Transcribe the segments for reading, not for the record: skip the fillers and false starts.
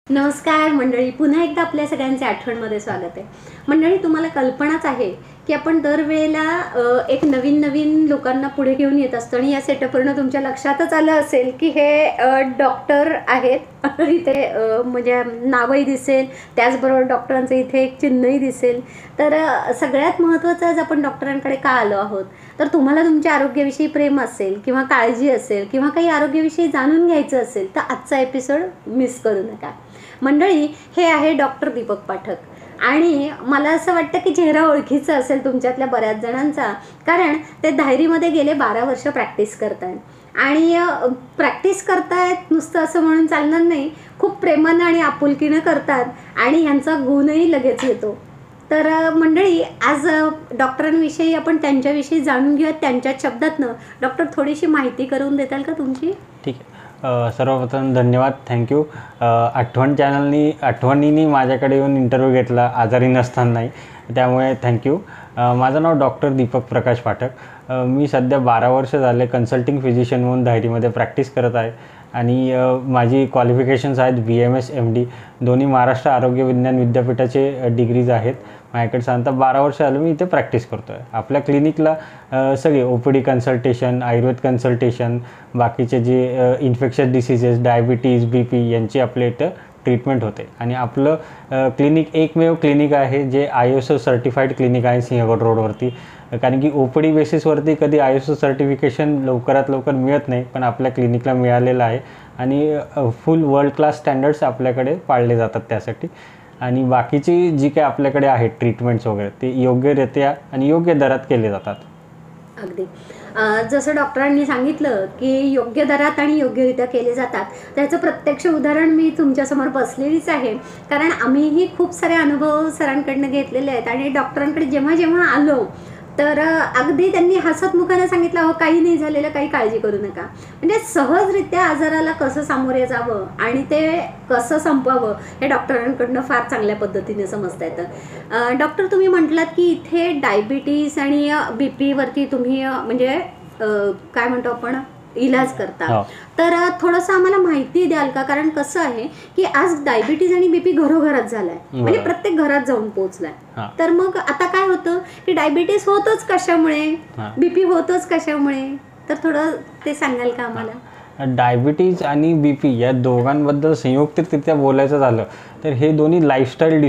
नमस्कार मंडळी, पुन्हा एकदा आपल्या सगळ्यांचे आठवणमध्ये स्वागत आहे. मंडळी, तुम्हाला कल्पनाच आहे की आपण दरवेळेला एक नवीन लोकांना पुढे घेऊन येत असतो आणि या सेटअपवरनं तुमच्या लक्षातच आलं असेल की हे डॉक्टर आहेत. इथे म्हणजे नावही दिसेल, त्याचबरोबर डॉक्टरांचं इथे एक चिन्हही दिसेल. तर सगळ्यात महत्त्वाचं आज आपण डॉक्टरांकडे का आलो आहोत, तर तुम्हाला तुमच्या आरोग्याविषयी प्रेम असेल किंवा काळजी असेल किंवा काही आरोग्याविषयी जाणून घ्यायचं असेल तर आजचा एपिसोड मिस करू नका. मंडळी, हे आहे डॉक्टर दीपक पाठक आणि मला असं वाटतं की चेहरा ओळखीचा असेल तुमच्यातल्या बऱ्याच जणांचा, कारण ते धायरीमध्ये गेले 12 वर्ष प्रॅक्टिस करत आहेत आणि प्रॅक्टिस करतायत नुसतं असं म्हणून चालणार नाही, खूप प्रेमानं आणि आपुलकीनं करतात आणि ह्यांचा गुणही लगेच येतो. तर मंडळी, आज डॉक्टरांविषयी आपण त्यांच्याविषयी जाणून घेऊयात त्यांच्या शब्दातनं. डॉक्टर, थोडीशी माहिती करून देताल का तुमची? ठीक आहे. सर्वप्रथम धन्यवाद, थँक्यू. आठवण चॅनलनी आठवणीने माझ्याकडे येऊन इंटरव्ह्यू घेतला आजारी नसतानाही, त्यामुळे थँक्यू. माझं नाव डॉक्टर दीपक प्रकाश पाठक. मी सध्या 12 वर्ष झाले कन्सल्टिंग फिजिशियन म्हणून धायरीमध्ये प्रॅक्टिस करत आहे आणि माझी क्वालिफिकेशन्स आहेत BMS MD, दोन्ही महाराष्ट्र आरोग्य विज्ञान विद्यापीठाचे डिग्रीज आहेत. माझ्याकडे साधारणतः 12 वर्ष झालं मी इथे प्रॅक्टिस करतो आहे. आपल्या क्लिनिकला सगळे OPD कन्सल्टेशन, आयुर्वेद कन्सल्टेशन, बाकीचे जे इन्फेक्शस डिसीजेस, डायबिटीज, BP यांची आपल्या इथं ट्रीटमेंट होते आणि आपलं क्लिनिक एकमेव क्लिनिक आहे जे ISO सर्टिफाईड क्लिनिक आहे सिंहगड रोडवरती. कारण की OPD बेसिसवरती कधी ISO सर्टिफिकेशन लवकरात लवकर मिळत नाही, पण आपल्या क्लिनिकला मिळालेलं आहे आणि फुल वर्ल्ड क्लास स्टँडर्ड्स आपल्याकडे पाळले जातात त्यासाठी. आणि बाकीची जी काही आपल्याकडे आहेत ट्रीटमेंट्स वगैरे ते योग्यरित्या आणि योग्य दरात केले जातात. अगदी जसं डॉक्टरांनी सांगितलं की योग्य दरात आणि योग्यरित्या केले जातात, त्याचं प्रत्यक्ष उदाहरण मी तुमच्यासमोर बसलेलीच आहे. कारण आम्हीही खूप सारे अनुभव सरांकडनं घेतलेले आहेत आणि डॉक्टरांकडे जेव्हा आलो तर अगदी त्यांनी हसतमुखानं सांगितलं, हो काही नाही झालेलं, काही काळजी करू नका. म्हणजे सहजरित्या आजाराला कसं सामोरे जावं आणि ते कसं संपवावं हे डॉक्टरांकडनं फार चांगल्या पद्धतीने समजता येतं. डॉक्टर, तुम्ही म्हटलात की इथे डायबिटीज आणि BP वरती तुम्ही म्हणजे काय म्हणतो आपण इलाज करता. तर थोडंसं आम्हाला माहिती द्याल का? कारण कसं आहे की आज डायबिटीज आणि BP घरोघरात झालाय, म्हणजे प्रत्येक घरात जाऊन पोहोचलाय. तर मग आता काय होतं की डायबिटीज होतोच कशामुळे, BP होतोच कशामुळे, तर थोडं ते सांगाल का आम्हाला? डायबिटीज आणि BP या दोघांबद्दल संयुक्तरित्या बोलायचं झालं तर हे दोन्ही लाईफस्टाईल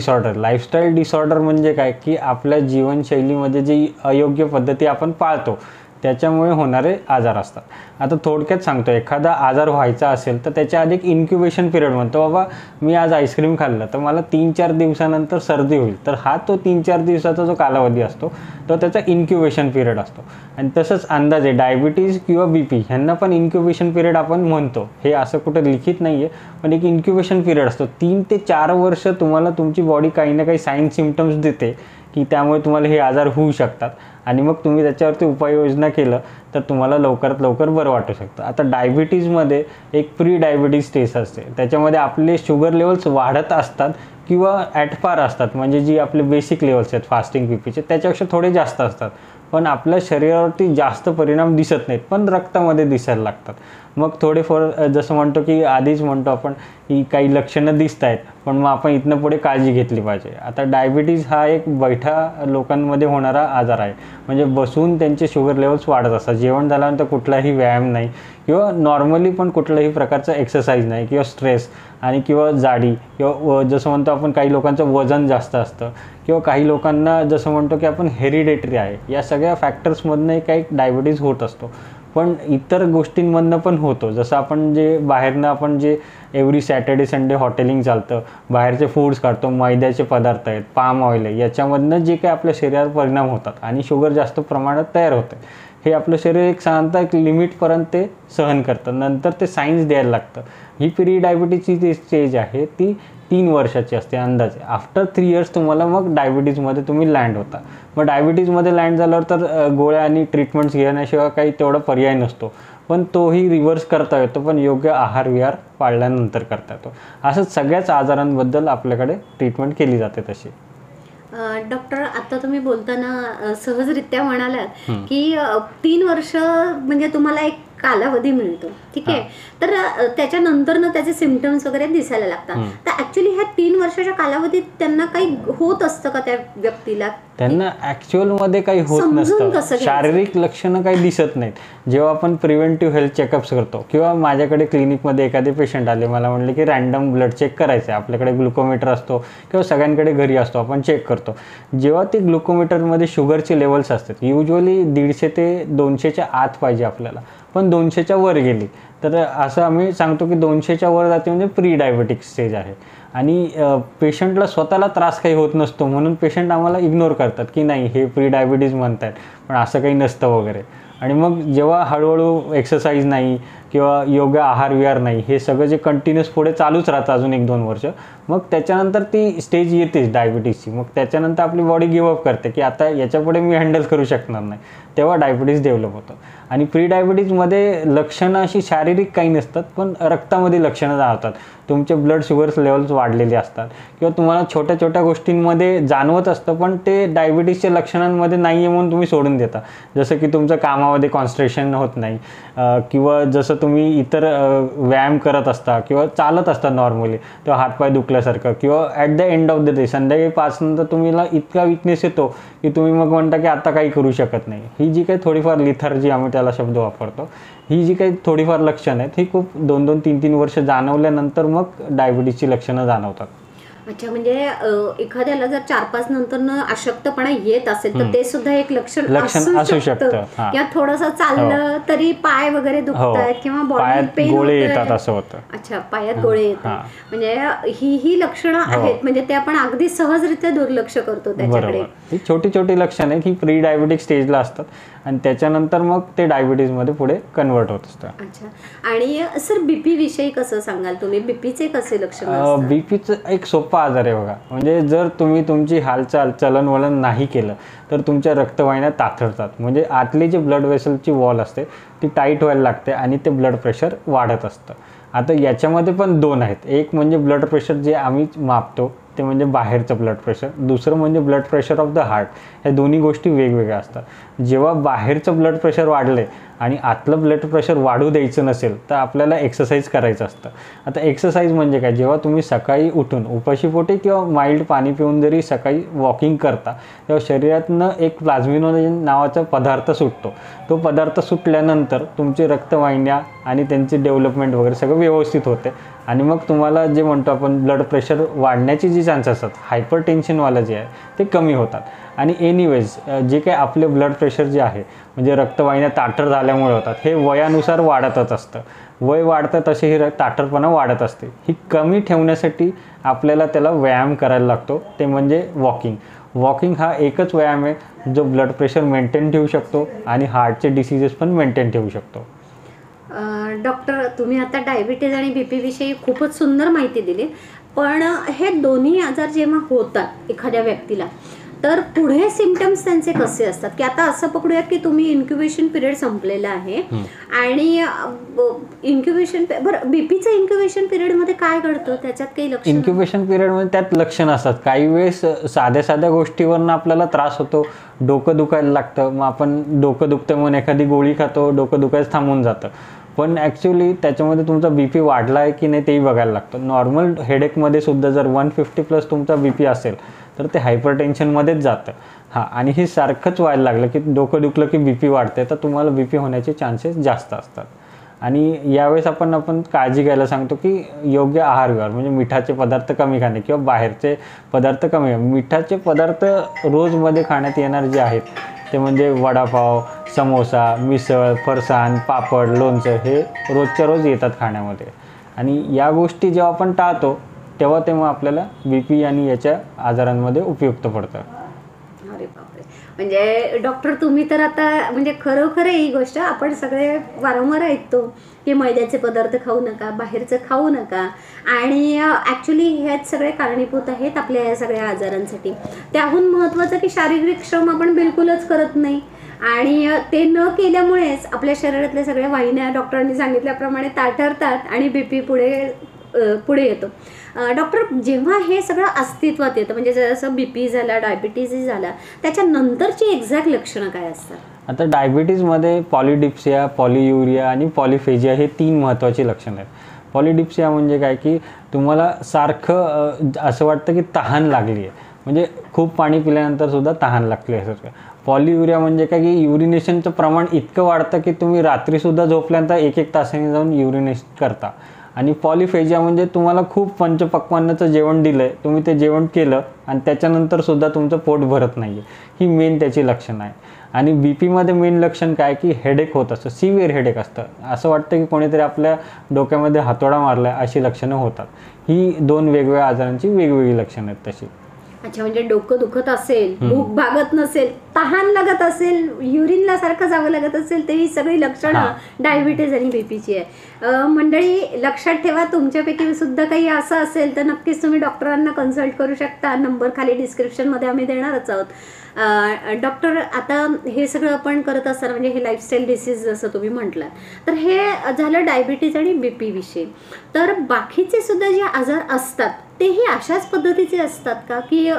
डिसऑर्डर म्हणजे काय की आपल्या जीवनशैलीमध्ये जी अयोग्य पद्धती आपण पाळतो त्याच्यामुळे होणारे आजार असतात. आता थोडक्यात सांगतो, एखादा आजार व्हायचा असेल तर त्याच्या आधी एक इन्क्युबेशन पिरियड म्हणतो. बाबा मी आज आईस्क्रीम खाल्लं तर मला 3-4 दिवसानंतर सर्दी होईल, तर हा तो 3-4 दिवसाचा जो कालावधी असतो तो त्याचा इन्क्युबेशन पिरियड असतो. आणि तसंच अंदाजे डायबिटीज किंवा BP ह्यांना पण इन्क्युबेशन पिरियड आपण म्हणतो. हे असं कुठं लिखित नाही आहे, पण एक इन्क्युबेशन पिरियड असतो. 3 ते 4 वर्ष तुम्हाला तुमची बॉडी काही ना काही साईन सिम्पटम्स देते की त्यामुळे तुम्हाला हे आजार होऊ शकतात आणि मग तुम्ही त्याच्यावरती उपाययोजना केलं तर तुम्हाला लवकरात लवकर बरं वाटू शकतं. आता डायबिटीजमध्ये एक प्री डायबिटीज स्टेज असते, त्याच्यामध्ये आपले शुगर लेवल्स वाढत असतात किंवा ॲट पार असतात, म्हणजे जी आपले बेसिक लेवल्स आहेत फास्टिंग BPचे त्याच्यापेक्षा थोडे जास्त असतात, पण आपल्या शरीरावरती जास्त परिणाम दिसत नाहीत, पण रक्तामध्ये दिसायला लागतात. मग थोडेफार जसं म्हणतो की आधीच म्हणतो आपण की काही लक्षणं दिसत आहेत, पण मग आपण इथनं पुढे काळजी घेतली पाहिजे. आता डायबिटीज हा एक बैठा लोकांमध्ये होणारा आजार आहे, म्हणजे बसून त्यांचे शुगर लेवल्स वाढत असतात. जेवण झाल्यानंतर कुठलाही व्यायाम नाही किंवा नॉर्मली पण कुठल्याही प्रकारचं एक्सरसाइज नाही किंवा स्ट्रेस आणि किंवा जाडी किंवा जसं म्हणतो आपण काही लोकांचं वजन जास्त असतं किंवा काही लोकांना जसं म्हणतो की आपण हेरिडेटरी आहे, या सगळ्या फॅक्टर्समधनं काही डायबिटीज होत असतो. पण इतर गोष्टींमधनं पण होतो, जसं आपण जे बाहेरनं आपण जे एव्हरी सॅटर्डे संडे हॉटेलिंग चालतं, बाहेरचे फूड्स काढतो, मैद्याचे पदार्थ आहेत, पाम ऑइल आहे, याच्यामधनं जे काही आपल्या शरीरावर परिणाम होतात आणि शुगर जास्त प्रमाणात तयार होते. हे आपलं शरीर एक साधारणतः एक लिमिटपर्यंत ते सहन करतं, नंतर ते सायन्स द्यायला लागतं. ही प्री डायबिटीजची जी स्टेज आहे ती 3 वर्षाची असते अंदाजे. आफ्टर 3 इयर्स तुम्हाला मग डायबिटीजमध्ये तुम्ही लँड होता. मग डायबिटीजमध्ये लँड झाल्यावर तर गोळ्या आणि ट्रीटमेंट्स घेण्याशिवाय काही तेवढा पर्याय नसतो, पण तोही रिव्हर्स करता येतो, पण योग्य आहार विहार पाळल्यानंतर करता येतो. असंच सगळ्याच आजारांबद्दल आपल्याकडे ट्रीटमेंट केली जाते तशी. डॉक्टर, आता तुम्ही बोलताना सहजरित्या म्हणालात की 3 वर्ष म्हणजे तुम्हाला एक कालावधी मिळतो ठीक आहे. तर त्याच्यानंतर त्याचे सिम्पटम्स वगैरे दिसायला लागतात. तर ऍक्च्युली ह्या 3 वर्षाच्या कालावधीत त्यांना काही होत असतं का त्या व्यक्तीला? त्यांना ऍक्च्युअल मध्ये काही होत नसतं, शारीरिक लक्षणं काही दिसत नाहीत. जेव्हा आपण प्रिव्हेंटिव्ह हेल्थ चेकअप्स करतो किंवा माझ्याकडे क्लिनिकमध्ये एखादे पेशंट आले, मला म्हणले की रॅन्डम ब्लड चेक करायचं आहे, आपल्याकडे ग्लुकोमीटर असतो किंवा सगळ्यांकडे घरी असतो, आपण चेक करतो. जेव्हा ते ग्लुकोमीटरमध्ये शुगरचे लेवल्स असतात, युजली 150 ते 200च्या आत पाहिजे आपल्याला, पण 200च्या वर गेली तर असं आम्ही सांगतो की 200च्या वर जाते म्हणजे प्री डायबेटिक स्टेज आहे. आणि पेशंटला स्वतःला त्रास काही होत नसतो म्हणून पेशंट आम्हाला इग्नोर करतात की नाही हे प्री डायबिटीज म्हणतात, पण असं काही नसतं वगैरे. आणि मग जेव्हा हळूहळू एक्सरसाइज नाही किंवा योग्य आहार विहार नाही, हे सगळं जे कंटिन्युअस पुढे चालूच राहतं अजून 1-2 वर्ष, मग त्याच्यानंतर ती स्टेज येतेच डायबिटीजची. मग त्याच्यानंतर आपली बॉडी गिवअप करते की आता याच्यापुढे मी हँडल करू शकणार नाही, तेव्हा डायबिटीज डेव्हलप होतं. आणि प्री डायबिटीजमध्ये लक्षणं अशी शारीरिक काही नसतात, पण रक्तामध्ये लक्षणं जाणवतात. तुमचे ब्लड शुगर्स लेवल्स वाढलेले असतात किंवा तुम्हाला छोट्या छोट्या गोष्टींमध्ये जाणवत असतं, पण ते डायबिटीजच्या लक्षणांमध्ये नाही आहे म्हणून तुम्ही सोडून देता. जसं की तुमचं कामामध्ये कॉन्सन्ट्रेशन होत नाही किंवा जसं तुम्ही इतर व्यायाम करत असता किंवा चालत असता नॉर्मली तेव्हा हातपाय दुखल्यासारखं, किंवा at the end of the day संध्याकाळी 5 नंतर तुम्हाला इतका विकनेस येतो की तुम्ही मग म्हणता की आता काही करू शकत नाही. ही जी काही थोडीफार लिथार्जी आम्ही त्याला शब्द वापरतो, ही जी काही थोडीफार लक्षणं आहेत ही खूप 2-2, 3-3 वर्ष जाणवल्यानंतर मग डायबिटीजची लक्षणं जाणवतात. अच्छा, म्हणजे एखाद्याला जर 4-5 नंतर अशक्तपणा येत असेल तर ते सुद्धा एक लक्षण असू शकतं. किंवा थोडंसं चाललं तरी पाय वगैरे दुखतात किंवा बॉडी पेन गोळे येतात असं होतं. अच्छा, पायात गोळे येतात, म्हणजे ही लक्षणं आहेत, म्हणजे ते आपण अगदी सहजरित्या दुर्लक्ष करतो त्याच्याकडे. ही छोटी छोटी लक्षणं आहेत, ही प्री डायबिटिक स्टेजला असतात आणि त्याच्यानंतर मग ते डायबिटीजमध्ये पुढे कन्वर्ट होत असतं. अच्छा, आणि सर बीपी विषयी कसं सांगाल तुम्ही? बीपीचे कसे लक्षण? बीपीचं एक सोपा आजार आहे बघा, म्हणजे जर तुम्ही तुमची हालचाल चलनवलन नाही केलं तर तुमच्या रक्तवाहिन्या ताठरतात, म्हणजे आतली जी ब्लड वेसलची वॉल असते ती टाईट व्हायला लागते आणि ते ब्लड प्रेशर वाढत असतं. आता याच्यामध्ये पण 2 आहेत. एक म्हणजे ब्लड प्रेशर जे आम्ही मापतो ते म्हणजे बाहेरचं ब्लड प्रेशर, दुसरं म्हणजे blood pressure of the heart. ह्या दोन्ही गोष्टी वेगवेगळ्या असतात. जेव्हा बाहेरचं ब्लड प्रेशर वाढले आणि आतलं ब्लड प्रेशर वाढू द्यायचं नसेल तर आपल्याला एक्सरसाइज करायचं असतं. आता एक्सरसाइज म्हणजे काय, जेव्हा तुम्ही सकाळी उठून उपाशीपोटी किंवा माइल्ड पाणी पिऊन जरी सकाळी वॉकिंग करता तेव्हा शरीरातनं एक प्लाझ्मिनोजेन नावाचा पदार्थ सुटतो. तो पदार्थ सुटल्यानंतर तुमची रक्तवाहिन्या आणि त्यांची डेव्हलपमेंट वगैरे सगळं व्यवस्थित होते आणि मग तुम्हाला जे म्हणतो आपण ब्लड प्रेशर वाढण्याची जी चान्सेस असतात, हायपर टेन्शनवालं जे आहे ते कमी होतात. आणि एनिवेज जे काही आपले ब्लड प्रेशर जे आहे म्हणजे रक्तवाहिन्या ताठर झाल्यामुळे होतात, हे वयानुसार वाढतच असतं. वय वाढतं तसे ही ताठरपणा वाढत असते. ही कमी ठेवण्यासाठी आपल्याला त्याला व्यायाम करायला लागतो, ते म्हणजे वॉकिंग. वॉकिंग हा एकच व्यायाम आहे जो ब्लड प्रेशर मेंटेन ठेवू शकतो आणि हार्टचे डिसीजेस पण मेंटेन ठेवू शकतो. डॉक्टर, तुम्ही आता डायबिटीज आणि बीपी विषयी खूपच सुंदर माहिती दिली, पण हे दोन्ही आजार जेव्हा होतात एखाद्या व्यक्तीला तर पुढे सिम्पटम्स त्यांचे कसे असतात? की आता असं पकडूयात की तुम्ही इन्क्युबेशन पिरियड संपलेला आहे आणि इन्क्युबेशन, बरं बीपीचं इन्क्युबेशन पिरियडमध्ये काय घडतं, त्याच्यात काही लक्षण? इन्क्युबेशन पिरियडमध्ये त्यात लक्षणं असतात. काही वेळेस साध्या साध्या गोष्टीवरनं आपल्याला त्रास होतो, डोकं दुखायला लागतं, मग आपण डोकं दुखतं म्हणून एखादी गोळी खातो, डोकं दुखायचं थांबून जातं. पण ॲक्च्युली त्याच्यामध्ये तुमचा बीपी वाढला आहे की नाही तेही बघायला लागतं. नॉर्मल हेडेकमध्ये सुद्धा जर 150+ तुमचा बीपी असेल तर ते हायपर टेन्शनमध्येच जातं. आणि हे सारखंच व्हायला लागलं की डोकं दुखलं की बीपी वाढते तर तुम्हाला बीपी होण्याचे चान्सेस जास्त असतात. आणि यावेळेस आपण काळजी घ्यायला सांगतो की योग्य आहार विहार, म्हणजे मिठाचे पदार्थ कमी खाणे किंवा बाहेरचे पदार्थ कमी. मिठाचे पदार्थ रोजमध्ये खाण्यात येणार जे आहेत ते म्हणजे वडापाव, समोसा, मिसळ, फरसाण, पापड, लोणचं हे रोजच्या रोज येतात खाण्यामध्ये. आणि या गोष्टी जेव्हा आपण टाळतो तेव्हा आपल्याला बीपी आणि याच्या आजारांमध्ये उपयुक्त पडतं. अरे बापरे, म्हणजे डॉक्टर तुम्ही तर आता म्हणजे खरोखर ही गोष्ट आपण सगळे वारंवार ऐकतो की मैद्याचे पदार्थ खाऊ नका, बाहेरचं खाऊ नका, आणि ॲक्च्युली हेच सगळे कारणीभूत आहेत आपल्या या सगळ्या आजारांसाठी. त्याहून महत्त्वाचं की शारीरिक श्रम आपण बिलकुलच करत नाही आणि ते न केल्यामुळेच आपल्या शरीरातल्या सगळ्या वाहिन्या डॉक्टरांनी सांगितल्याप्रमाणे ताठरतात आणि बीपी पुढे येतो. डॉक्टर, जेव्हा हे सगळं अस्तित्वात येतं म्हणजे जसं बीपी झाला, डायबिटीज झाला, त्याच्यानंतरची एक्झॅक्ट लक्षणं काय असतात? आता डायबिटीजमध्ये पॉलिडिप्सिया, पॉलियुरिया आणि पॉलिफेजिया हे 3 महत्त्वाची लक्षणं आहेत. पॉलिडिप्सिया म्हणजे काय, की तुम्हाला सारखं असं वाटतं की तहान लागली आहे, म्हणजे खूप पाणी पिल्यानंतर सुद्धा तहान लागली आहे सारखं. पॉलियुरिया म्हणजे काय, की युरिनेशनचं प्रमाण इतकं वाढतं की तुम्ही रात्रीसुद्धा झोपल्यानंतर 1-1 तासांनी जाऊन युरिनेशन करता. आणि पॉलिफेजिया म्हणजे तुम्हाला खूप पंचपक्वान्नाचं जेवण दिलं आहे, तुम्ही ते जेवण केलं आणि त्याच्यानंतरसुद्धा तुमचं पोट भरत नाही आहे. ही मेन त्याची लक्षणं आहे. आणि बी पीमध्ये मेन लक्षण काय, की हेडेक होत असतं, सिव्हिअर हेडेक असतं, असं वाटतं की कोणीतरी आपल्या डोक्यामध्ये हातोडा मारला आहे, अशी लक्षणं होतात. ही 2 वेगवेगळ्या आजारांची वेगवेगळी लक्षणं आहेत तशी. अच्छा, म्हणजे डोकं दुखत असेल, भूक भागत नसेल, तहान लागत असेल, युरिनला सारखं जावं लागत असेल, तर ही सगळी लक्षणं डायबिटीज आणि बीपीची आहे. मंडळी लक्षात ठेवा, तुमच्यापैकी सुद्धा काही असं असेल तर नक्कीच तुम्ही डॉक्टरांना कन्सल्ट करू शकता. नंबर खाली डिस्क्रिप्शनमध्ये आम्ही देणारच आहोत. डॉक्टर, आता हे सगळं आपण करत असताना म्हणजे हे लाईफस्टाईल डिसीज जसं तुम्ही म्हटलं, तर हे झालं डायबिटीज आणि बी पी विषयी. तर बाकीचे सुद्धा जे आजार असतात तेही अशाच पद्धतीचे असतात का, की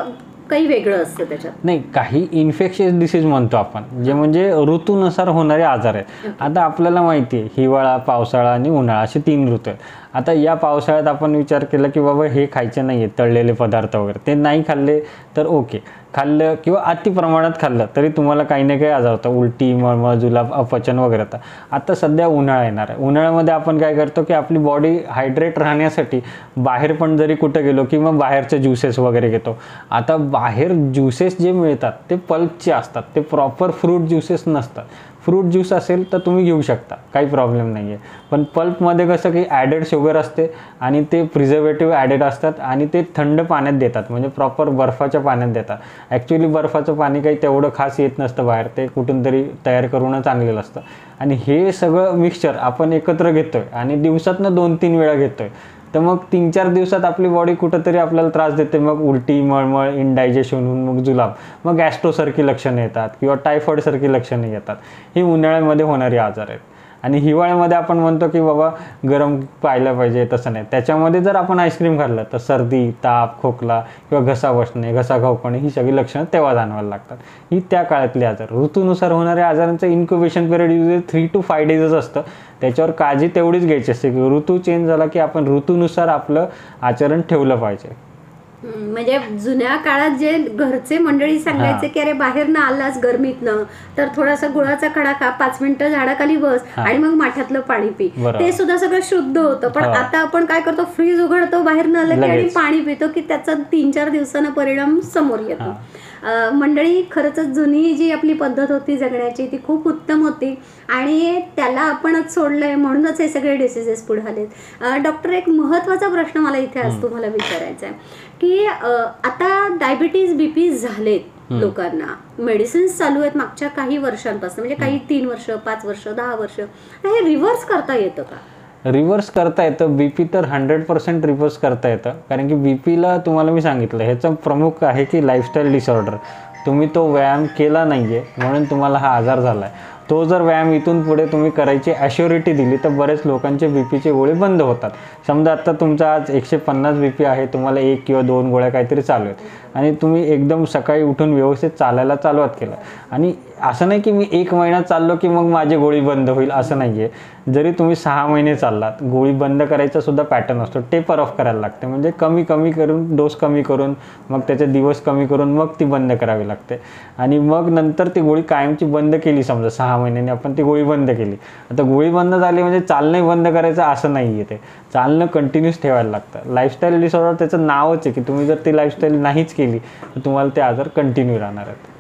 काही वेगळं असतं त्याच्यात? नाही, काही इन्फेक्शियस डिसीज म्हणतो आपण, जे म्हणजे ऋतूनुसार होणारे आजार आहेत. आता आपल्याला माहिती आहे हिवाळा, पावसाळा आणि उन्हाळा असे 3 ऋतू आहेत. आता या पावसाळ्यात आपण विचार केला की बाबा हे खायचे नाही आहेत, तळलेले पदार्थ वगैरे, ते नाही खाल्ले तर ओके, खाल्लं किंवा अति प्रमाणात खाल्लं तरी तुम्हाला काही ना काही आजार होतं, उलटी, मळमळ, जुलाब, अपचन वगैरे होतं. आता सध्या उन्हाळा येणार आहे. उन्हाळ्यामध्ये आपण काय करतो की आपली बॉडी हायड्रेट राहण्यासाठी बाहेर पण जरी कुठं गेलो की मग बाहेरचे ज्युसेस वगैरे घेतो. आता बाहेर ज्युसेस जे मिळतात ते पल्पचे असतात, ते प्रॉपर फ्रूट ज्युसेस नसतात. फ्रूट ज्यूस असेल तर तुम्ही घेऊ शकता, काही प्रॉब्लेम नाही आहे. पण पल्पमध्ये कसं की ॲडेड शुगर असते आणि ते प्रिझर्वेटिव्ह ॲडेड असतात आणि ते थंड पाण्यात देतात, म्हणजे प्रॉपर बर्फाच्या पाण्यात देतात. ॲक्च्युली बर्फाचं पाणी काही तेवढं खास येत नसतं बाहेर, ते कुठून तरी तयार करूनच आणलेलं असतं. आणि हे सगळं मिक्सचर आपण एकत्र घेतो आहे आणि दिवसातनं 2-3 वेळा घेतो आहे. तर मग 3-4 दिवसात आपली बॉडी कुठंतरी आपल्याला त्रास देते, मग उलटी, मळमळ, इनडायजेशन होऊन मग जुलाब, मग गॅस्ट्रोसारखी लक्षणं येतात किंवा टायफॉईडसारखी लक्षणं येतात. ही उन्हाळ्यामध्ये होणारी आजार आहेत. आणि हिवाळ्यामध्ये आपण म्हणतो की बाबा गरम पाहायला पाहिजे, तसं नाही. त्याच्यामध्ये जर आपण आईस्क्रीम खाल्लं तर सर्दी, ताप, खोकला किंवा घसा बसणे, घसा खवखणे ही सगळी लक्षणं तेव्हा जाणवायला लागतात. ही त्या काळातली आजार. ऋतूनुसार होणाऱ्या आजारांचं इन्क्युबेशन पिरियड युजली 3 to 5 डेजच असतं. त्याच्यावर काळजी तेवढीच घ्यायची असते की ऋतू चेंज झाला की आपण ऋतूनुसार आपलं आचरण ठेवलं पाहिजे. म्हणजे जुन्या काळात जे घरचे मंडळी सांगायचे की अरे बाहेरनं आलास गरमीतनं तर थोडासा गुळाचा खडा खा, 5 मिनिटं झाडाखाली बस आणि मग माठातलं पाणी पी, ते सुद्धा सगळं शुद्ध होतं. पण आता आपण काय करतो, फ्रीज उघडतो, बाहेरनं आलं की आणि पाणी पितो की त्याचा 3-4 दिवसांना परिणाम समोर येतो. मंडळी, खरंच जुनी जी आपली पद्धत होती जगण्याची ती खूप उत्तम होती आणि त्याला आपणच सोडलंय म्हणूनच हे सगळे डिसीजेस पुढे आलेत. डॉक्टर, एक महत्त्वाचा प्रश्न मला इथे आज तुम्हाला विचारायचा आहे की आता डायबिटीज बीपी झालेत लोकांना, मेडिसिन्स चालू आहेत मागच्या काही वर्षांपासून, म्हणजे काही 3 वर्ष, 5 वर्ष, 10 वर्ष, हे रिव्हर्स करता येतं का? रिव्हर्स करता येतं. बी पी तर 100% रिव्हर्स करता येतं, कारण की बी पीला तुम्हाला मी सांगितलं ह्याचं प्रमुख आहे की लाईफस्टाईल डिसऑर्डर. तुम्ही तो व्यायाम केला नाही आहे म्हणून तुम्हाला हा आजार झाला आहे. तो जर व्यायाम इथून पुढे तुम्ही करायची ॲश्युरिटी दिली तर बरेच लोकांचे बी पीचे गोळे बंद होतात. समजा आत्ता तुमचा आज 150 बी पी आहे, तुम्हाला 1 किंवा 2 गोळ्या काहीतरी चालू आहेत आणि तुम्ही एकदम सकाळी उठून व्यवस्थित चालायला चालवत केलं आणि असं नाही की मी 1 महिना चाललो की मग माझी गोळी बंद होईल, असं नाही आहे. जरी तुम्ही 6 महिने चाललात, गोळी बंद करायचा सुद्धा पॅटर्न असतो, टेपर ऑफ करायला लागते, म्हणजे कमी कमी करून, डोस कमी करून, मग त्याचे दिवस कमी करून मग ती बंद करावी लागते. आणि मग नंतर ती गोळी कायमची बंद केली, समजा 6 महिन्यांनी आपण ती गोळी बंद केली. आता गोळी बंद झाली म्हणजे चालणं बंद करायचं असं नाही आहे, ते चालणं कंटिन्यूस ठेवायला लागतं. लाईफस्टाईल डिसऑर्डर त्याचं नावच आहे की तुम्ही जर ती लाईफस्टाईल नाहीच केली तर तुम्हाला ते आजार कंटिन्यू राहणार आहेत.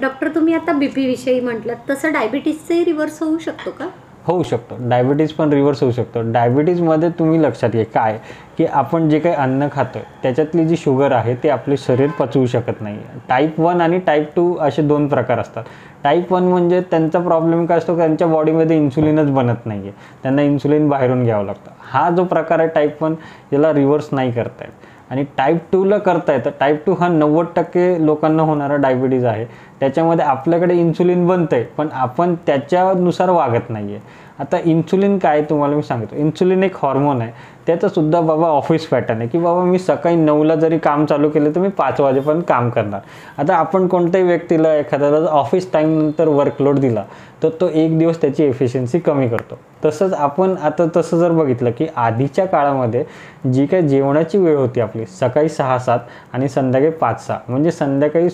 डॉक्टर, तुम्ही आता बीपी विषयी म्हटलं, तसं डायबिटीजचंही रिव्हर्स होऊ शकतो का? होऊ शकतो. डायबिटीज पण रिव्हर्स होऊ शकतो. डायबिटीजमध्ये तुम्ही लक्षात घ्या काय की आपण जे काही अन्न खातो आहे त्याच्यातली जी शुगर आहे ते आपले शरीर पचवू शकत नाही. टाईप 1 आणि टाईप 2 असे 2 प्रकार असतात. टाईप 1 म्हणजे त्यांचा प्रॉब्लेम काय असतो, त्यांच्या बॉडीमध्ये इन्सुलिनच बनत नाही आहे, त्यांना इन्सुलिन बाहेरून घ्यावं लागतं. हा जो प्रकार आहे टाईप 1, याला रिव्हर्स नाही करता येत. आणि टाईप 2ला करता येतं. टाईप 2 हा 90% लोकांना होणारा डायबिटीज आहे. त्याच्यामध्ये आपल्याकडे इन्सुलिन बनतं आहे पण आपण त्याच्यानुसार वागत नाही आहे. आता इन्सुलिन काय तुम्हाला मी सांगतो. इन्सुलिन एक हॉर्मोन आहे. त्या त्याचंसुद्धा बाबा ऑफिस पॅटर्न आहे की बाबा मी सकाळी 9ला जरी काम चालू केलं तर मी 5 वाजेपर्यंत काम करणार. आता आपण कोणत्याही व्यक्तीला एखाद्याला ऑफिस टाईमनंतर वर्कलोड दिला तर तो एक दिवस त्याची एफिशियन्सी कमी करतो. तसंच आपण आता तसं जर बघितलं की आधीच्या काळामध्ये जी काही जेवणाची वेळ होती आपली सकाळी 6-7 आणि संध्याकाळी 5-6, म्हणजे संध्याकाळी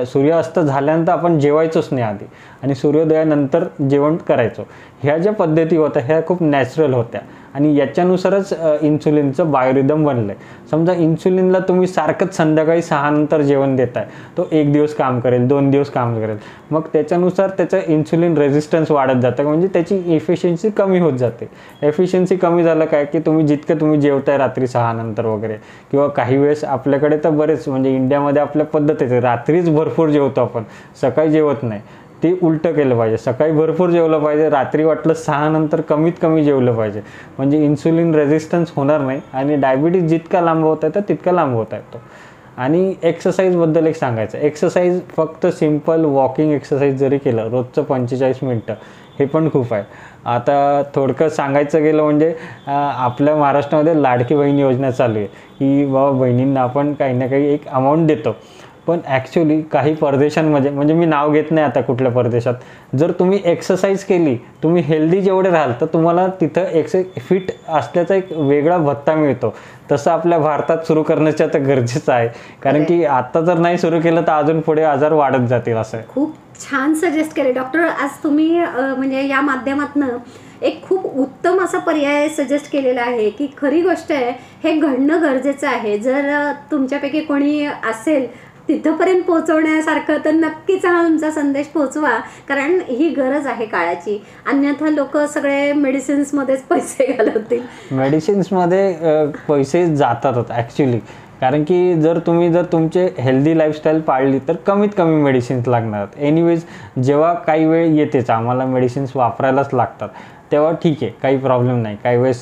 सूर्यास्त झाल्यानंतर आपण जेवायचोच नाही आधी आणि सूर्योदयानंतर जेवण करायचो. ह्या ज्या पद्धती होत्या ह्या खूप नॅचरल होत्या आणि याच्यानुसारच इन्सुलिनचं बायोरिदम बनलं आहे. समजा इन्सुलिनला तुम्ही सारखंच संध्याकाळी 6 नंतर जेवण देताय, तो 1 दिवस काम करेल, 2 दिवस काम करेल, मग त्याच्यानुसार त्याचं इन्सुलिन रेझिस्टन्स वाढत जातं, म्हणजे त्याची एफिशियन्सी कमी होत जाते. एफिशियन्सी कमी झालं काय की तुम्ही जेवताय रात्री 6 नंतर वगैरे, किंवा काही वेळेस आपल्याकडे तर बरेच म्हणजे इंडियामध्ये आपल्या पद्धत आहे रात्रीच भरपूर जेवतो आपण, सकाळी जेवत नाही. ते उलटं केलं पाहिजे, सकाळी भरपूर जेवलं पाहिजे, रात्री वाटलं 6 नंतर कमीत कमी जेवलं पाहिजे, म्हणजे इन्सुलिन रेझिस्टन्स होणार नाही आणि डायबिटीज जितका लांबवता येतो तितका लांबवता येतो. आणि एक्सरसाइजबद्दल एक सांगायचं, एक्सरसाइज फक्त सिम्पल वॉकिंग एक्सरसाइज जरी केलं रोजचं 45 मिनटं हे पण खूप आहे. आता थोडकं सांगायचं गेलं म्हणजे आपल्या महाराष्ट्रामध्ये लाडकी बहीण योजना चालू आहे की बाबा बहिणींना आपण काही ना काही एक अमाऊंट देतो. पण ॲक्च्युली काही परदेशांमध्ये, म्हणजे मी नाव घेत नाही आता कुठल्या परदेशात, जर तुम्ही एक्सरसाइज केली, तुम्ही हेल्दी जेवढे राहाल तर तुम्हाला तिथं फिट असल्याचा एक वेगळा भत्ता मिळतो. तसं आपल्या भारतात सुरू करण्याचं आता गरजेचं आहे, कारण की आता जर नाही सुरू केलं तर अजून पुढे आजार वाढत जातील. असं खूप छान सजेस्ट केले डॉक्टर. आज तुम्ही म्हणजे या माध्यमातनं एक खूप उत्तम असा पर्याय सजेस्ट केलेला आहे की खरी गोष्ट आहे हे घडणं गरजेचं आहे. जर तुमच्यापैकी कोणी असेल तिथंपर्यंत पोहोचवण्यासारखं तर नक्कीच हा तुमचा संदेश पोहोचवा, कारण ही गरज आहे काळाची. अन्यथा लोक सगळे मेडिसिन्समध्येच पैसे घालवतील. मेडिसिन्समध्ये पैसे जातातच ॲक्च्युली, कारण की जर तुमचे हेल्दी लाईफस्टाईल पाळली तर कमीत कमी मेडिसिन्स लागणार. एनिवेज जेव्हा काही वेळ येतेच आम्हाला मेडिसिन्स वापरायलाच लागतात तेव्हा ठीक आहे, काही प्रॉब्लेम नाही. काही वेळेस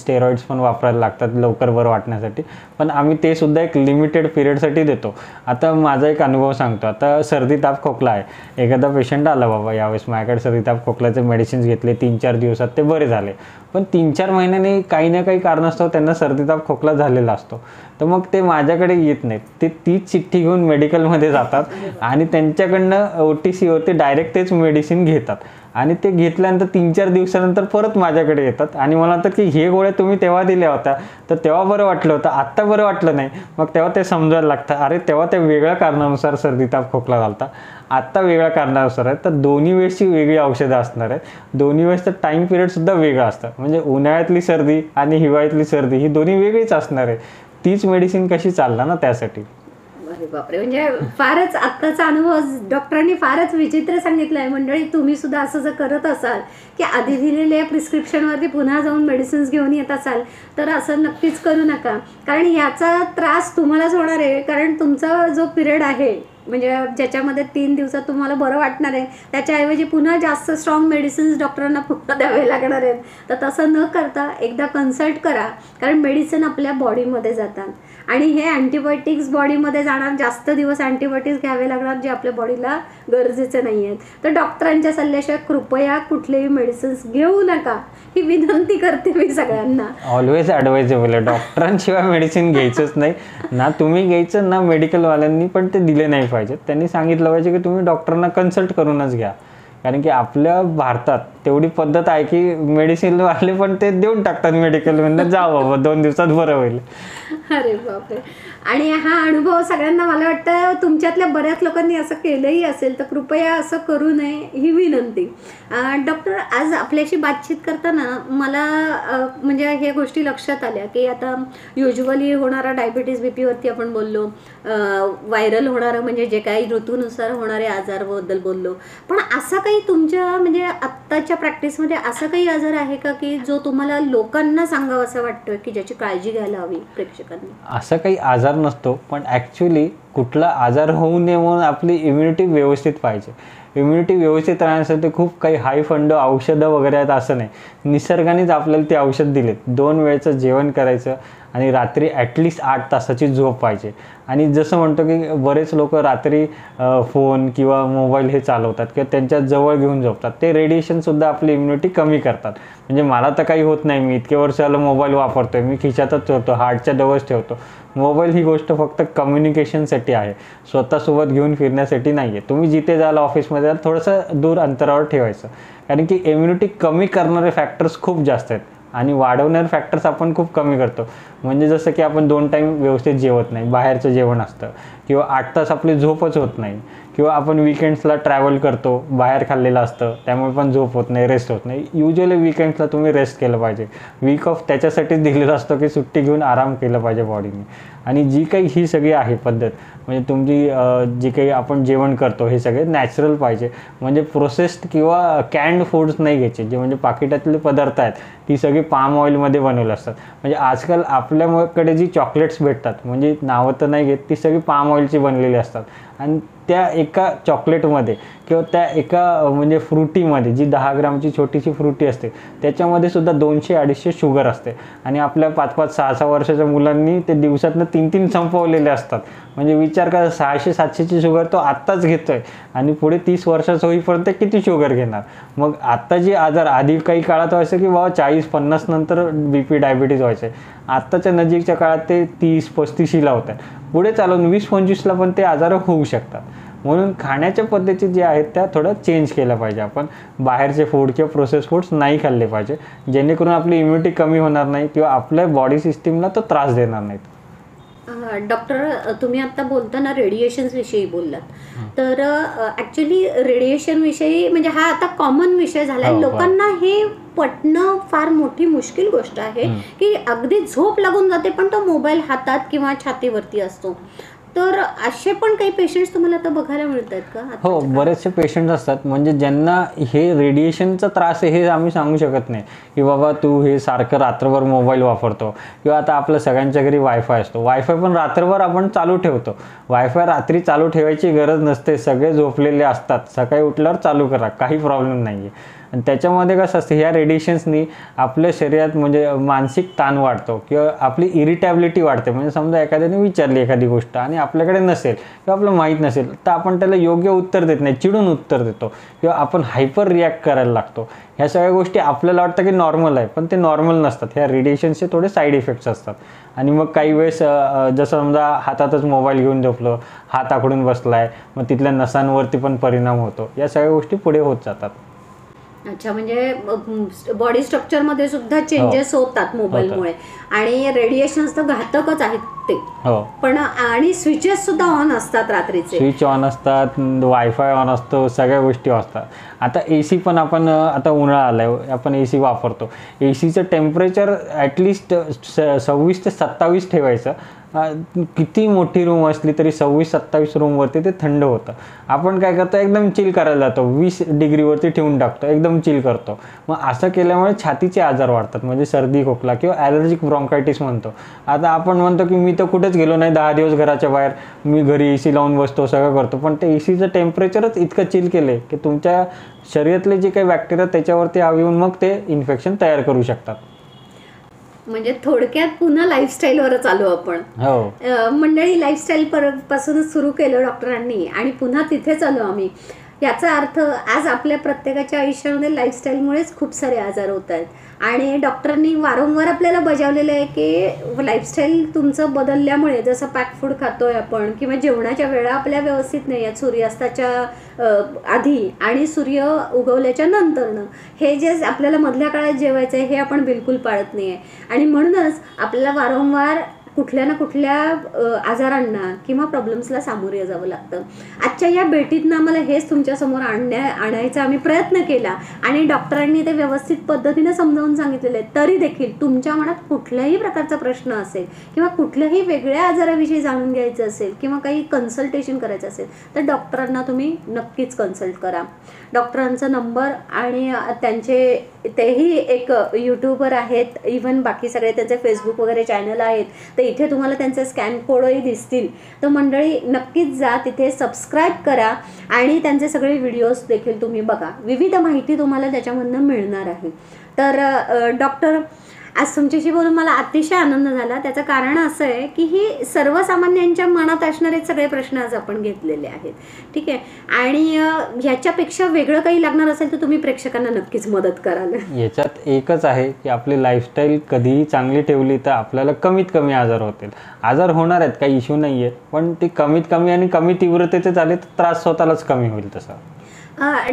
स्टेरॉइड्स पण वापरायला लागतात लवकर बरं वाटण्यासाठी, पण आम्ही ते सुद्धा एक लिमिटेड पिरियडसाठी देतो. आता माझा एक अनुभव सांगतो. आता सर्दी ताप खोकला आहे, एखादा पेशंट आला बाबा यावेळेस माझ्याकडे, सर्दी ताप खोकल्याचे मेडिसिन्स घेतले, 3-4 दिवसात ते बरे झाले, पण 3-4 महिन्यांनी काही ना काही कारणास्तव त्यांना सर्दी ताप खोकला झालेला असतो. तर मग ते माझ्याकडे येत नाहीत, ते तीच चिठ्ठी घेऊन मेडिकलमध्ये जातात आणि त्यांच्याकडनं OTC होते, डायरेक्ट तेच मेडिसिन घेतात आणि ते घेतल्यानंतर 3-4 दिवसानंतर परत माझ्याकडे येतात आणि मला म्हणतात की हे गोळ्या तुम्ही तेव्हा दिल्या होत्या तर तेव्हा बरं वाटलं होतं, आत्ता बरं वाटलं नाही. मग तेव्हा ते समजायला लागतं, अरे तेव्हा त्या वेगळ्या कारणानुसार सर्दी ताप खोकला झालता, आत्ता वेगळ्या कारणानुसार आहे. तर दोन्ही वेळेसची वेगळी औषधं असणार आहे, दोन्ही वेळेसचं टाईम पिरियडसुद्धा वेगळं असतं. म्हणजे उन्हाळ्यातली सर्दी आणि हिवाळ्यातली सर्दी ही दोन्ही वेगळीच असणार आहे. तीच मेडिसिन कशी चालणार ना त्यासाठी. अरे बापरे, म्हणजे फारच आत्ताचा अनुभव डॉक्टरांनी फारच विचित्र सांगितलं आहे. मंडळी तुम्ही सुद्धा असं जर करत असाल की आधी दिलेल्या प्रिस्क्रिप्शनवरती पुन्हा जाऊन मेडिसिन्स घेऊन येत असाल तर असं नक्कीच करू नका, कारण याचा त्रास तुम्हालाच होणार आहे. कारण तुमचा जो पिरियड आहे म्हणजे ज्याच्यामध्ये 3 दिवसात तुम्हाला बरं वाटणार आहे त्याच्याऐवजी पुन्हा जास्त स्ट्रॉंग मेडिसिन्स डॉक्टरांना पुन्हा द्यावे लागणार आहेत. तर तसं न करता एकदा कन्सल्ट करा, कारण मेडिसिन आपल्या बॉडीमध्ये जातात आणि हे अँटीबायोटिक्स बॉडीमध्ये जाणार, जास्त दिवस अँटीबायोटिक्स घ्यावे लागणार जे आपल्या बॉडीला गरजेचे नाही आहेत. तर डॉक्टरांच्या सल्ल्याशिवाय कृपया कुठलेही मेडिसिन्स घेऊ नका, ही विनंती करते मी सगळ्यांना. ऑलवेज ॲडवायजेबल आहे, डॉक्टरांशिवाय मेडिसिन घ्यायचंच नाही ना, तुम्ही घ्यायचं ना मेडिकलवाल्यांनी पण ते दिले नाही पाहिजेत. त्यांनी सांगितलं पाहिजे की तुम्ही डॉक्टरांना कन्सल्ट करूनच घ्या, कारण की आपल्या भारतात तेवढी पद्धत आहे की मेडिसिनवाले पण ते देऊन टाकतात मेडिकलमधून, जा बाबा 2 दिवसात बरं होईल. अरे बापरे. आणि हा अनुभव सगळ्यांना मला वाटतं तुमच्यातल्या बऱ्याच लोकांनी असं केलंही असेल, तर कृपया असं करू नये ही विनंती. डॉक्टर, आज आपल्याशी बातचीत करताना मला म्हणजे ह्या गोष्टी लक्षात आल्या की आता युजली होणारा डायबिटीज बीपीवरती आपण बोललो, व्हायरल होणारं म्हणजे जे काही ऋतूनुसार होणारे आजाराबद्दल बोललो, पण असा काही तुमच्या म्हणजे आत्ताच्या प्रॅक्टिसमध्ये असा काही आजार आहे का की जो तुम्हाला लोकांना सांगावं असं वाटतं की ज्याची काळजी घ्यायला हवी प्रेक्षकांनी? असं काही आजार नसतो, पण ॲक्च्युली कुठला आजार होऊ नये म्हणून आपली इम्युनिटी व्यवस्थित पाहिजे. इम्युनिटी व्यवस्थित राहण्यासाठी खूप काही हाय फंड औषधं वगैरे आहेत असं नाही, निसर्गानेच आपल्याला ते औषध दिलेत. 2 वेळचं जेवण करायचं आणि रात्री ॲटलिस्ट 8 तासाची झोप पाहिजे. आणि जसं म्हणतो की बरेच लोक रात्री फोन किंवा मोबाईल हे चालवतात किंवा त्यांच्या जवळ घेऊन झोपतात, ते रेडिएशनसुद्धा आपली इम्युनिटी कमी करतात. म्हणजे मला तर काही होत नाही, मी इतके वर्ष झालं मोबाईल वापरतो आहे, मी खिशातच ठेवतो, हार्टच्या जवळच ठेवतो. मोबाईल ही गोष्ट फक्त कम्युनिकेशनसाठी आहे, स्वतःसोबत घेऊन फिरण्यासाठी नाही आहे. तुम्ही जिथे जाल, ऑफिसमध्ये जाल, थोडंसं दूर अंतरावर ठेवायचं, कारण की इम्युनिटी कमी करणारे फॅक्टर्स खूप जास्त आहेत आणि वाढवणारे फॅक्टर्स आपण खूप कमी करतो. म्हणजे जसं की आपण 2 टाईम व्यवस्थित जेवत नाही, बाहेरचं जेवण असतं, किंवा 8 तास आपली झोपच होत नाही, किंवा आपण विकेंड्सला ट्रॅव्हल करतो, बाहेर खाल्लेलं असतं, त्यामुळे पण झोप होत नाही, रेस्ट होत नाही. युजली विकेंड्सला तुम्ही रेस्ट केलं पाहिजे. वीक ऑफ त्याच्यासाठीच दिलेलं असतं की सुट्टी घेऊन आराम केला पाहिजे बॉडीने. आणि जी काही ही सगळी आहे पद्धत, म्हणजे तुमची जी काही आपण जेवण करतो हे सगळे नॅचरल पाहिजे. म्हणजे प्रोसेस्ड किंवा कॅन्ड फूड्स नाही घ्यायचे, जे म्हणजे पाकिटातले पदार्थ आहेत ती सगळी पाम ऑइलमध्ये बनवले असतात. म्हणजे आजकाल आपल्याकडे जी चॉकलेट्स भेटतात, म्हणजे नावं तर नाही घेत, ती सगळी पाम ऑइलची बनलेली असतात. आणि त्या एका चॉकलेटमध्ये किंवा त्या एका म्हणजे फ्रुटीमध्ये, जी 10 ग्रामची छोटीशी फ्रुटी असते, त्याच्यामध्ये सुद्धा 200-250 शुगर असते. आणि आपल्या 5-5, 6-6 वर्षाच्या मुलांनी ते दिवसातनं 3-3 संपवलेले असतात. म्हणजे विचार करा, 600-700ची शुगर तो आत्ताच घेतो आहे आणि पुढे 30 वर्षाचं होईपर्यंत किती शुगर घेणार. मग आत्ता जे आजार, आधी काही काळात व्हायचं की बाबा 40-50 नंतर BP डायबिटीज व्हायचे, आत्ताच्या नजीकच्या काळात ते 30-35 लावतात. पुढे चालून 20-25ला पण ते आजार होऊ शकतात. म्हणून खाण्याच्या पद्धती ज्या आहेत त्या थोडं चेंज केल्या पाहिजे. आपण बाहेरचे फूड किंवा प्रोसेस फूड्स नाही खाल्ले पाहिजे, जेणेकरून आपली इम्युनिटी कमी होणार नाही किंवा आपल्या बॉडी सिस्टीमला तो त्रास देणार नाहीत. डॉक्टर, तुम्ही आता बोलताना रेडिएशन्सविषयी बोललात, तर ॲक्च्युली रेडिएशनविषयी म्हणजे हा आता कॉमन विषय झाला आहे. लोकांना हे पटणं फार मोठी मुश्किल गोष्ट आहे की अगदी झोप लागून जाते पण तो मोबाईल हातात किंवा छातीवरती असतो. तर असे पण काही पेशंट्स तुम्हाला आता बघायला मिळत आहेत का? हो, बरेचसे पेशंट्स असतात म्हणजे ज्यांना हे रेडिएशनचा त्रास आहे हे आम्ही सांगू शकत नाही की बाबा तू हे सारखं रात्रभर मोबाईल वापरतो, किंवा आता आपल्या सगळ्यांच्या घरी वायफाय असतो, वायफाय पण रात्रभर आपण चालू ठेवतो. वायफाय रात्री चालू ठेवायची गरज नसते, सगळे झोपलेले असतात, सकाळी उठल्यावर चालू करा, काही प्रॉब्लेम नाही आहे. आणि त्याच्यामध्ये कसं असतं, ह्या रेडिएशन्सनी आपल्या शरीरात म्हणजे मानसिक ताण वाढतो किंवा आपली इरिटॅबिलिटी वाढते. म्हणजे समजा एखाद्याने विचारली एखादी गोष्ट आणि आपल्याकडे नसेल किंवा आपल्याला माहीत नसेल, तर आपण त्याला योग्य उत्तर देत नाही, चिडून उत्तर देतो किंवा आपण हायपर रिॲक्ट करायला लागतो. ह्या सगळ्या गोष्टी आपल्याला वाटतं की नॉर्मल आहे, पण ते नॉर्मल नसतात. ह्या रेडिएशनचे थोडे साईड इफेक्ट्स असतात. आणि मग काही वेळेस जसं समजा हातातच मोबाईल घेऊन झोपलो, हात आखडून बसलाय, मग तिथल्या नसांवरती पण परिणाम होतो. या सगळ्या गोष्टी पुढे होत जातात. अच्छा, म्हणजे बॉडी स्ट्रक्चरमध्ये सुद्धा चेंजेस होतात मोबाईलमुळे. आणि रेडिएशन्स तर घातकच आहेत ते. हो, पण आणि स्विचेस सुद्धा ऑन असतात रात्रीचे, स्विच ऑन असतात, वायफाय ऑन असतो, सगळ्या गोष्टी असतात. आता AC पण आपण, आता उन्हाळा आलाय, आपण AC वापरतो. ACचं टेम्परेचर ॲटलिस्ट 26 ते 27 ठेवायचं. किती मोठी रूम असली तरी 26-27 रूमवरती ते थंड होतं. आपण काय करतो, एकदम चिल करायला जातो, 20 डिग्रीवरती ठेवून टाकतो, एकदम चिल करतो. मग असं केल्यामुळे छातीचे आजार वाढतात, म्हणजे सर्दी खोकला किंवा ॲलर्जिक ब्रॉन्कायटिस म्हणतो. आता आपण म्हणतो की मी तर कुठेच गेलो नाही 10 दिवस घराच्या बाहेर, मी घरी AC लावून बसतो, सगळं करतो, पण ते ACचं टेम्परेचरच इतकं चिल केलं आहे की तुमच्या शरीरातले जे काही बॅक्टेरिया त्याच्यावरती हवा येऊन मग ते इन्फेक्शन तयार करू शकतात. म्हणजे थोडक्यात पुन्हा लाईफस्टाईलवरच आलो आपण. हो, मंडळी, लाईफस्टाईल पासूनच सुरू केलं डॉक्टरांनी आणि पुन्हा तिथेच आलो आम्ही. याचा अर्थ आज आपल्या प्रत्येकाच्या आयुष्यामध्ये लाईफस्टाईलमुळेच खूप सारे आजार होत आहेत. आणि डॉक्टरांनी वारंवार आपल्याला बजावलेलं आहे की लाईफस्टाईल तुमचं बदलल्यामुळे, जसं पॅक फूड खातोय आपण किंवा जेवणाच्या वेळा आपल्या व्यवस्थित नाही आहेत, सूर्यास्ताच्या आधी आणि सूर्य उगवल्याच्या नंतरनं, हे जे आपल्याला मधल्या काळात जेवायचं आहे हे आपण बिलकुल पाळत नाही आहे. आणि म्हणूनच आपल्याला वारंवार कुठल्या ना कुठल्या आजारांना किंवा प्रॉब्लेम्सला सामोरे जावं लागतं. आजच्या या भेटीतनं आम्हाला हेच तुमच्यासमोर आणायचा आम्ही प्रयत्न केला आणि डॉक्टरांनी ते व्यवस्थित पद्धतीने समजावून सांगितलेलं आहे. तरी देखील तुमच्या मनात कुठल्याही प्रकारचा प्रश्न असेल किंवा कुठल्याही वेगळ्या आजाराविषयी जाणून घ्यायचं असेल किंवा काही कन्सल्टेशन करायचं असेल तर डॉक्टरांना तुम्ही नक्कीच कन्सल्ट करा. डॉक्टरांचा नंबर आणि तेही एक यूट्यूबर आहेत, इव्हन बाकी सगळे त्यांचे फेसबुक वगैरे चॅनल आहेत, तर इथे तुम्हाला त्यांचे स्कॅन कोडही दिसतील. तर मंडळी नक्कीच जा, तिथे सबस्क्राईब करा आणि त्यांचे सगळे व्हिडिओज देखील तुम्ही बघा. विविध माहिती तुम्हाला त्याच्यामधनं मिळणार आहे. तर डॉक्टर, आज तुमच्याशी बोलून मला अतिशय आनंद झाला. त्याचं कारण असं आहे की ही सर्वसामान्यांच्या मनात असणारे सगळे प्रश्न आज आपण घेतलेले आहेत. ठीक आहे. आणि ह्याच्यापेक्षा वेगळं काही लागणार असेल तर तुम्ही प्रेक्षकांना नक्कीच मदत कराल. याच्यात एकच आहे की आपली लाईफस्टाईल कधीही चांगली ठेवली तर आपल्याला कमीत कमी आजार होतील. आजार होणार आहेत, काही इश्यू नाही आहे, पण ते कमीत कमी आणि कमी तीव्रतेचे झाले तर त्रास स्वतःलाच कमी होईल. तसं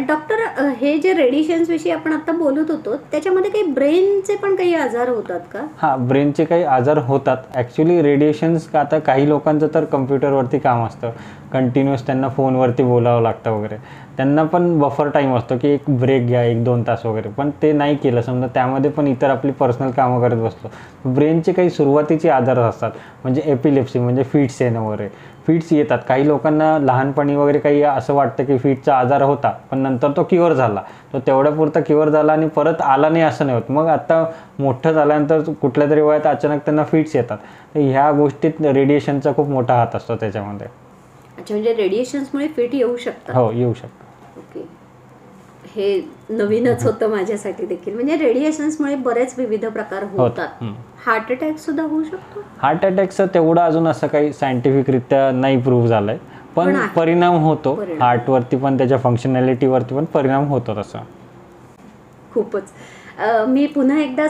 डॉक्टर, हे जे रेडिएशन्स विषयी आपण आता बोलत होतो त्याच्यामध्ये काही ब्रेनचे पण काही आजार होतात का? हां, ब्रेनचे काही आजार होतात. ॲक्च्युली रेडिएशन्स आता काही लोकांचं तर कम्प्युटरवरती काम असतं, कंटिन्युअस त्यांना फोनवरती बोलावं लागतं वगैरे, त्यांना पण बफर टाईम असतो की एक ब्रेक घ्या 1-2 तास वगैरे, पण ते नाही केलं समजा त्यामध्ये पण इतर आपली पर्सनल कामं करत बसतो. ब्रेनचे काही सुरुवातीचे आजार असतात, म्हणजे एपिलेप्सी म्हणजे फिट्स येणं वगैरे. फिट्स येतात काही लोकांना लहानपणी वगैरे, काही असं वाटतं की फिटचा आजार होता पण नंतर तो क्युअर झाला, तो तेवढ्यापुरता क्युअर झाला आणि परत आला नाही असं नाही होत. मग आता मोठं झाल्यानंतर कुठल्या तरी वयात अचानक त्यांना फिट्स येतात. तर ह्या गोष्टीत रेडिएशनचा खूप मोठा हात असतो त्याच्यामध्ये. अच्छा, म्हणजे रेडिएशन्समुळे फिट येऊ शकतात? हो, येऊ शकतं. ओके, हे नवीनच होतं माझ्यासाठी देखील. म्हणजे रेडिएशन्समुळे बरेच विविध प्रकार होतात. हार्ट अटॅक सुद्धा होऊ शकतो? हार्ट अटॅकचं तेवढं अजून असं काही सायंटिफिकरित्या नाही प्रूव्ह झालंय, पण परिणाम होतो हार्टवरती पण, त्याच्या फंक्शनॅलिटीवरती पण परिणाम होतो तसा. खूपच. मी पुन्हा एकदा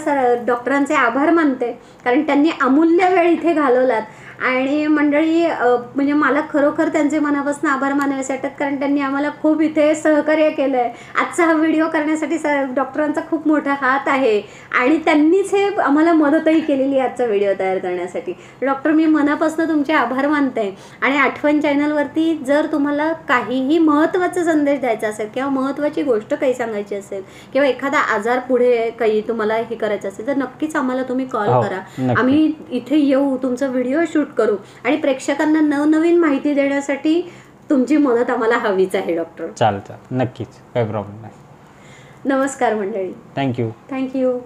डॉक्टरांचे आभार मानते, कारण त्यांनी अमूल्य वेळ इथे घालवलात. आणि मंडळी, म्हणजे मला खरोखर त्यांचे मनापासून आभार मानावेसे वाटतात, कारण त्यांनी आम्हाला खूप इथे सहकार्य केलं आहे. आजचा हा व्हिडिओ करण्यासाठी डॉक्टरांचा खूप मोठा हात आहे आणि त्यांनीच हे आम्हाला मदतही केलेली आजचा व्हिडिओ तयार करण्यासाठी. डॉक्टर, मी मनापासून तुमचे आभार मानते. आणि आठवण चॅनलवरती जर तुम्हाला काहीही महत्त्वाचा संदेश द्यायचा असेल किंवा महत्त्वाची गोष्ट काही सांगायची असेल किंवा एखादा आजार पुढे काही तुम्हाला हे करायचं असेल तर नक्कीच आम्हाला तुम्ही कॉल करा. आम्ही इथे येऊ, तुमचा व्हिडिओ शूट करू आणि प्रेक्षकांना नवनवीन माहिती देण्यासाठी तुमची मदत आम्हाला हवीच आहे. डॉक्टर, चालेल, नक्कीच, काही प्रॉब्लेम नाही. नमस्कार मंडळी. थँक्यू.